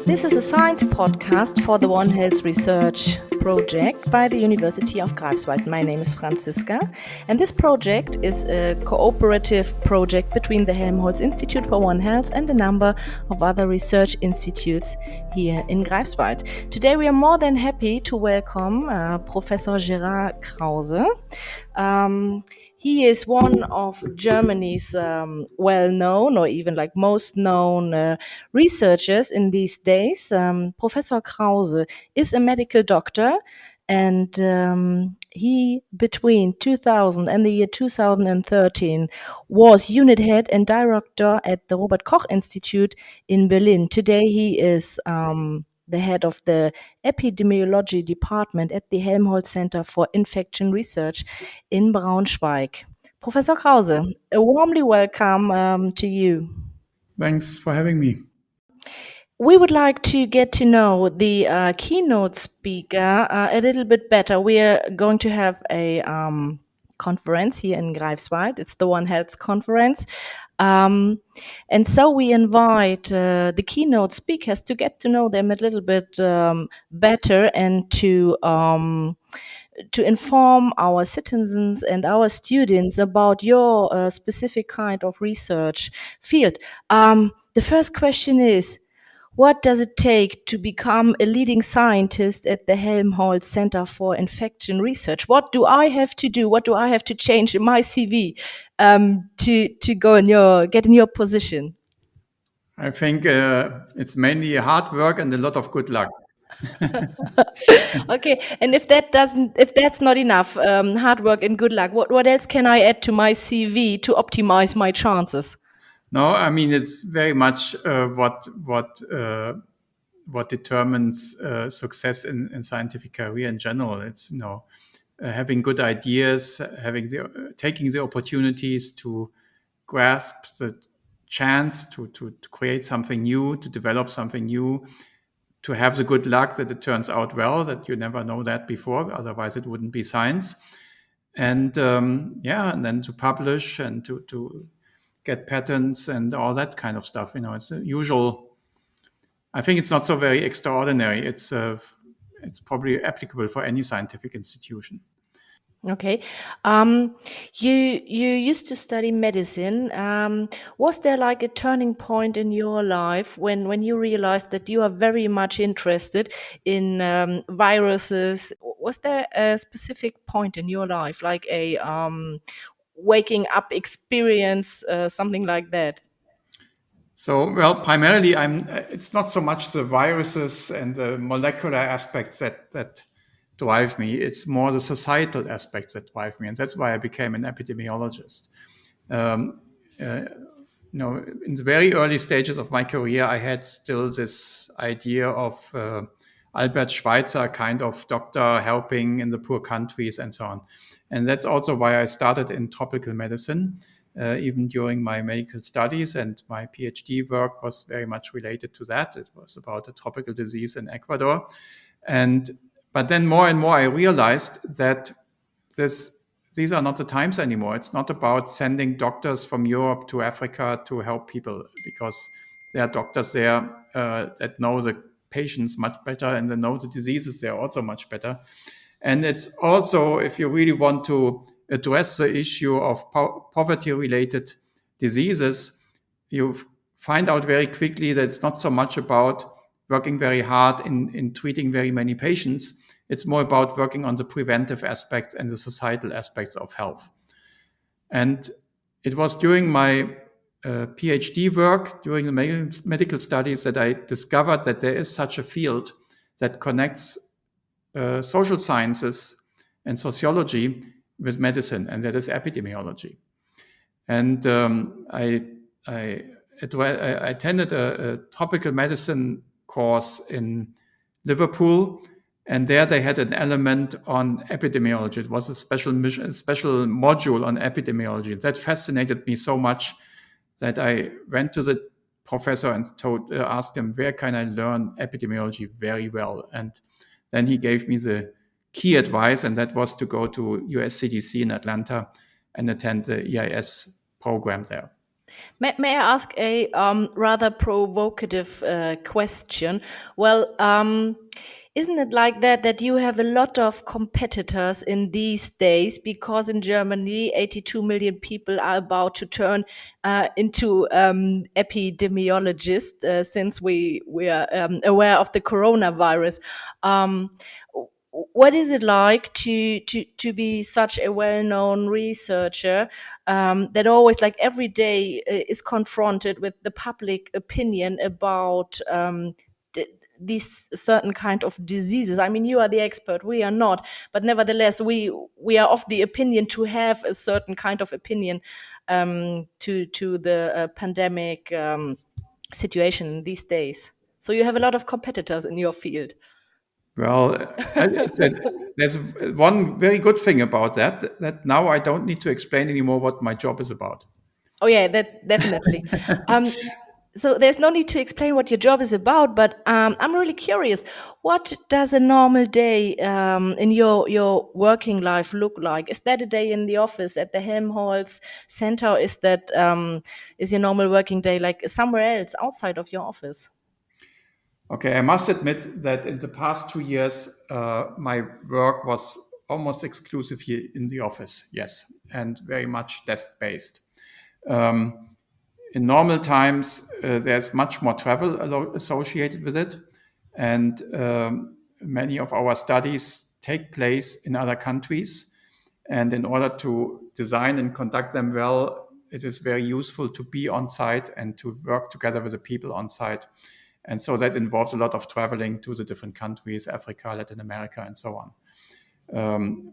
This is a science podcast for the One Health Research project by the University of Greifswald. My name is Franziska, and this project is a cooperative project between the Helmholtz Institute for One Health and a number of other research institutes here in Greifswald. Today we are more than happy to welcome Professor Gérard Krause. He is one of Germany's well-known or even like most known researchers in these days. Professor Krause is a medical doctor, and he, between 2000 and the year 2013, was unit head and director at the Robert Koch Institute in Berlin. Today he is the head of the epidemiology department at the Helmholtz Center for Infection Research in Braunschweig. Professor Krause, a warmly welcome to you. Thanks for having me. We would like to get to know the keynote speaker a little bit better. We are going to have a conference here in Greifswald. It's the One Health conference. And so we invite the keynote speakers to get to know them a little bit better and to inform our citizens and our students about your specific kind of research field. The first question is, what does it take to become a leading scientist at the Helmholtz Center for Infection Research? What do I have to do? What do I have to change in my CV to get in your position? I think it's mainly hard work and a lot of good luck. Okay, and if that's not enough, hard work and good luck, what else can I add to my CV to optimize my chances? No, I mean it's very much what determines success in scientific career in general. It's having good ideas, taking the opportunities to grasp the chance to create something new, to develop something new, to have the good luck that it turns out well, that you never know that before, otherwise it wouldn't be science. And and then to publish and to get patents and all that kind of stuff. It's a usual. I think it's not so very extraordinary. It's probably applicable for any scientific institution. Okay. You used to study medicine. Was there like a turning point in your life when you realized that you are very much interested in viruses? Was there a specific point in your life, like a waking up experience, something like that? So, well, primarily, it's not so much the viruses and the molecular aspects that drive me. It's more the societal aspects that drive me, and that's why I became an epidemiologist. Um, in the very early stages of my career, I had still this idea of Albert Schweitzer kind of doctor helping in the poor countries and so on. And that's also why I started in tropical medicine, even during my medical studies. And my PhD work was very much related to that. It was about a tropical disease in Ecuador. But then more and more I realized that these are not the times anymore. It's not about sending doctors from Europe to Africa to help people, because there are doctors there that know the patients much better and they know the diseases there also much better. And it's also, if you really want to address the issue of poverty-related diseases, you find out very quickly that it's not so much about working very hard in treating very many patients. It's more about working on the preventive aspects and the societal aspects of health. And it was during my PhD work, during the medical studies, that I discovered that there is such a field that connects social sciences and sociology with medicine, and that is epidemiology. And I attended a tropical medicine course in Liverpool, and there they had an element on epidemiology. It was a special module on epidemiology. That fascinated me so much that I went to the professor and asked him, where can I learn epidemiology very well? And then he gave me the key advice, and that was to go to US CDC in Atlanta and attend the EIS program there. May I ask a rather provocative question? Well, isn't it like that you have a lot of competitors in these days because in Germany, 82 million people are about to turn into epidemiologists since we are aware of the coronavirus. Um, what is it like to be such a well-known researcher that always like every day is confronted with the public opinion about these certain kind of diseases? I mean, you are the expert, we are not, but nevertheless we are of the opinion to have a certain kind of opinion to the pandemic situation these days. So you have a lot of competitors in your field. Well, there's one very good thing about that, that now I don't need to explain anymore what my job is about. Oh yeah, that definitely. Um, so there's no need to explain what your job is about, but I'm really curious. What does a normal day in your working life look like? Is that a day in the office at the Helmholtz Center? Or is that is your normal working day like somewhere else outside of your office? Okay, I must admit that in the past 2 years, my work was almost exclusively in the office, yes, and very much desk based. Um, in normal times, there's much more travel associated with it, and many of our studies take place in other countries. And in order to design and conduct them well, it is very useful to be on site and to work together with the people on site. And so that involves a lot of traveling to the different countries, Africa, Latin America, and so on.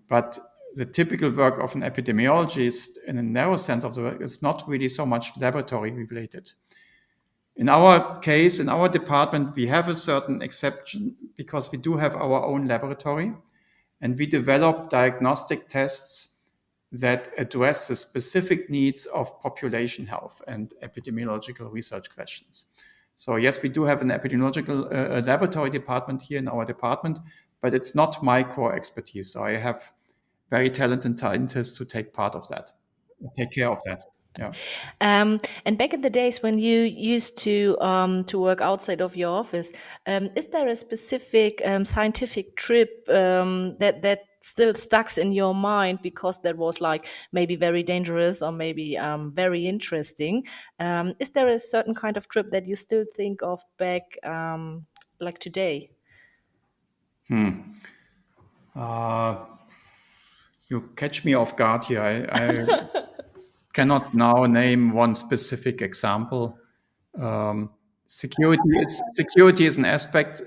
But the typical work of an epidemiologist, in a narrow sense of the work, is not really so much laboratory related. In our case, in our department, we have a certain exception because we do have our own laboratory and we develop diagnostic tests that address the specific needs of population health and epidemiological research questions. So yes, we do have an epidemiological laboratory department here in our department, but it's not my core expertise. So I have very talented scientists who take part of that, take care of that. Yeah. And back in the days when you used to work outside of your office, is there a specific scientific trip that still stuck in your mind because that was like maybe very dangerous or maybe very interesting? Is there a certain kind of trip that you still think of back like today? Uh, you catch me off guard here. I cannot now name one specific example. Security is an aspect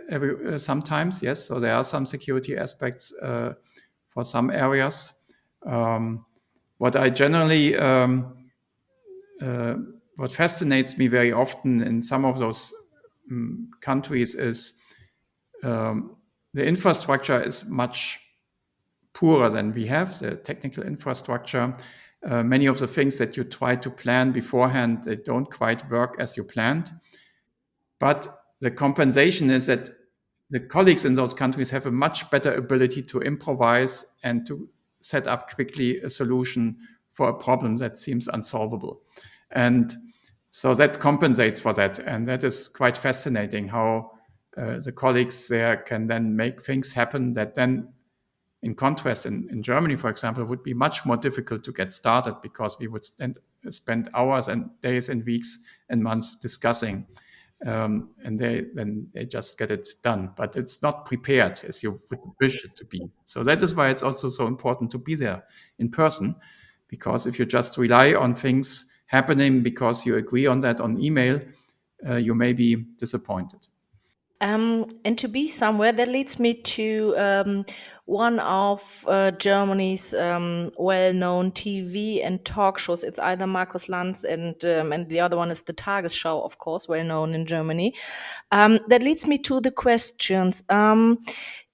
sometimes, yes. So there are some security aspects for some areas. Um, what I generally what fascinates me very often in some of those countries is the infrastructure is much poorer than we have, the technical infrastructure. Many of the things that you try to plan beforehand, they don't quite work as you planned. But the compensation is that the colleagues in those countries have a much better ability to improvise and to set up quickly a solution for a problem that seems unsolvable. And so that compensates for that. And that is quite fascinating how the colleagues there can then make things happen that then, in contrast, in Germany, for example, would be much more difficult to get started because we would spend hours and days and weeks and months discussing, and they just get it done. But it's not prepared as you would wish it to be. So that is why it's also so important to be there in person, because if you just rely on things happening because you agree on that on email, you may be disappointed. And to be somewhere that leads me to one of Germany's well-known TV and talk shows. It's either Markus Lanz and the other one is the Tagesschau, of course, well known in Germany. That leads me to the questions.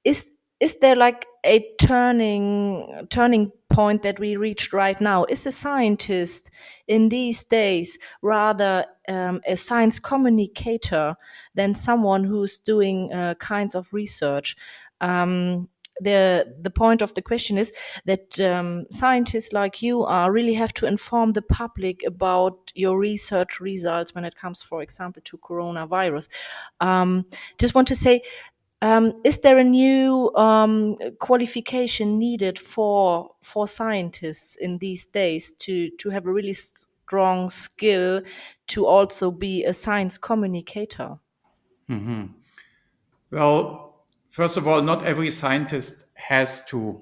Is is there like a turning point that we reached right now? Is a scientist in these days rather a science communicator than someone who's doing kinds of research? the point of the question is that scientists like you are really have to inform the public about your research results when it comes, for example, to coronavirus. Just want to say, is there a new qualification needed for scientists in these days to have a really strong skill to also be a science communicator? Well, first of all, not every scientist has to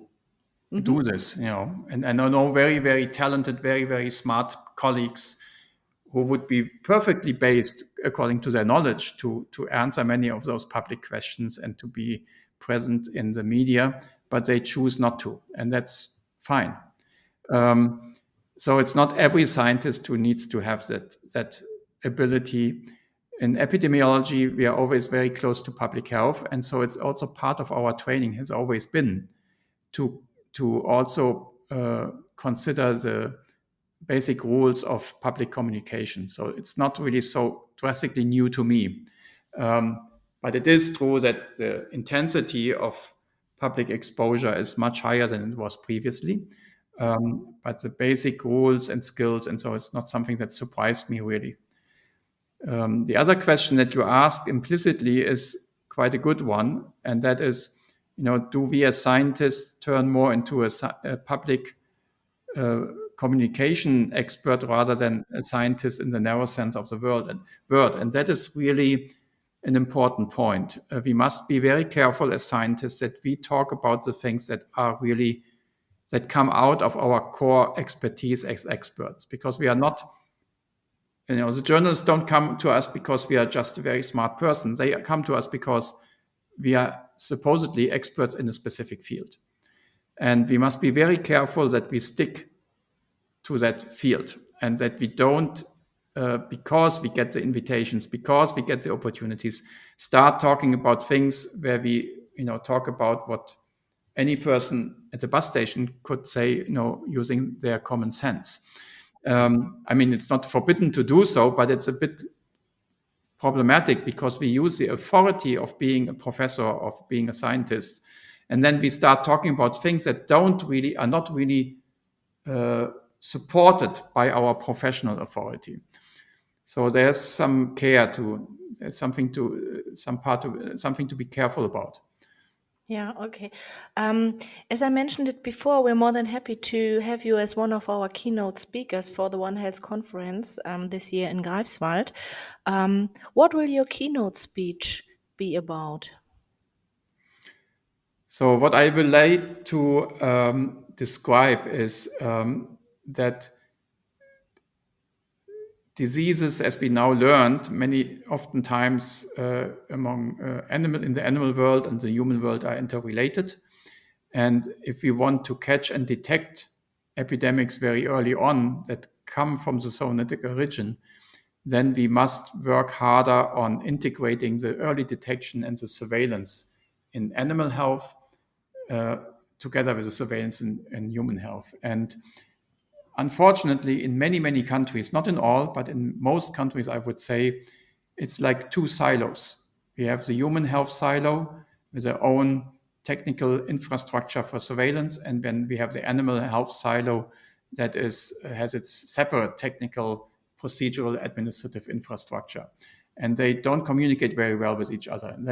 do this, and I know very, very talented, very, very smart colleagues who would be perfectly based according to their knowledge to answer many of those public questions and to be present in the media, but they choose not to, and that's fine. So it's not every scientist who needs to have that ability. In epidemiology, we are always very close to public health, and so it's also part of our training has always been to also consider the basic rules of public communication. So it's not really so drastically new to me. But it is true that the intensity of public exposure is much higher than it was previously. But the basic rules and skills, and so it's not something that surprised me really. The other question that you asked implicitly is quite a good one, and that is, do we as scientists turn more into a public communication expert rather than a scientist in the narrow sense of the word? And that is really an important point. We must be very careful as scientists that we talk about the things that are really that come out of our core expertise as experts, because we are not, the journalists don't come to us because we are just a very smart person. They come to us because we are supposedly experts in a specific field. And we must be very careful that we stick to that field and that we don't, because we get the invitations, because we get the opportunities, start talking about things where we, talk about what any person at the bus station could say, using their common sense. It's not forbidden to do so, but it's a bit problematic because we use the authority of being a professor, of being a scientist, and then we start talking about things that are not really supported by our professional authority. So there's some something to be careful about. Yeah, okay. As I mentioned it before, we're more than happy to have you as one of our keynote speakers for the One Health conference this year in Greifswald. What will your keynote speech be about? So what I would like to describe is that diseases, as we now learned, oftentimes in the animal world and the human world are interrelated. And if we want to catch and detect epidemics very early on that come from the zoonotic origin, then we must work harder on integrating the early detection and the surveillance in animal health together with the surveillance in human health. And unfortunately, in many, many countries, not in all, but in most countries, I would say, it's like two silos. We have the human health silo with their own technical infrastructure for surveillance, and then we have the animal health silo that has its separate technical, procedural, administrative infrastructure. And they don't communicate very well with each other. And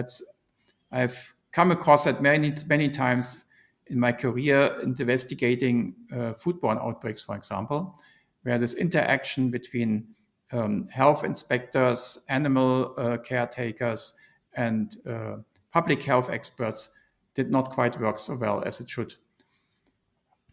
I've come across that many, many times in my career investigating foodborne outbreaks, for example, where this interaction between health inspectors, animal caretakers, and public health experts did not quite work so well as it should.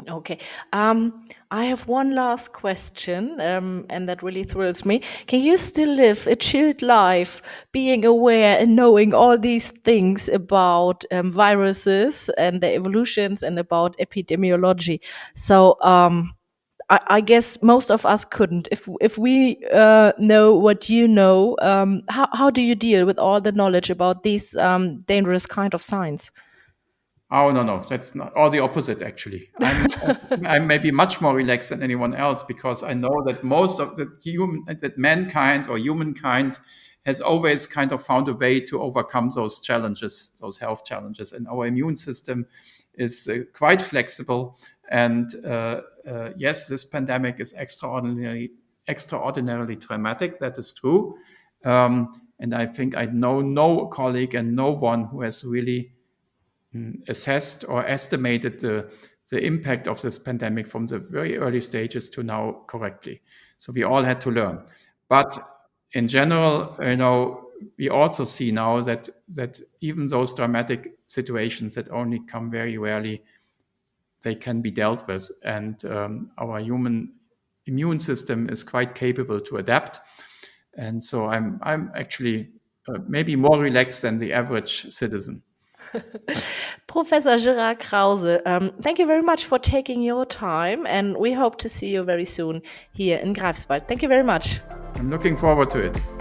Okay. I have one last question, and that really thrills me. Can you still live a chilled life, being aware and knowing all these things about viruses and their evolutions and about epidemiology? So, I guess most of us couldn't. If we know what you know, how do you deal with all the knowledge about these dangerous kind of science? Oh, no, that's not, or the opposite, actually. I'm maybe much more relaxed than anyone else because I know that most of that mankind or humankind has always kind of found a way to overcome those challenges, those health challenges. And our immune system is quite flexible. And yes, this pandemic is extraordinarily traumatic. That is true. And I think I know no colleague and no one who has really assessed or estimated the impact of this pandemic from the very early stages to now correctly. So we all had to learn. But in general, we also see now that even those dramatic situations that only come very rarely, they can be dealt with. And our human immune system is quite capable to adapt. And so I'm actually maybe more relaxed than the average citizen. Professor Gérard Krause, thank you very much for taking your time, and we hope to see you very soon here in Greifswald. Thank you very much. I'm looking forward to it.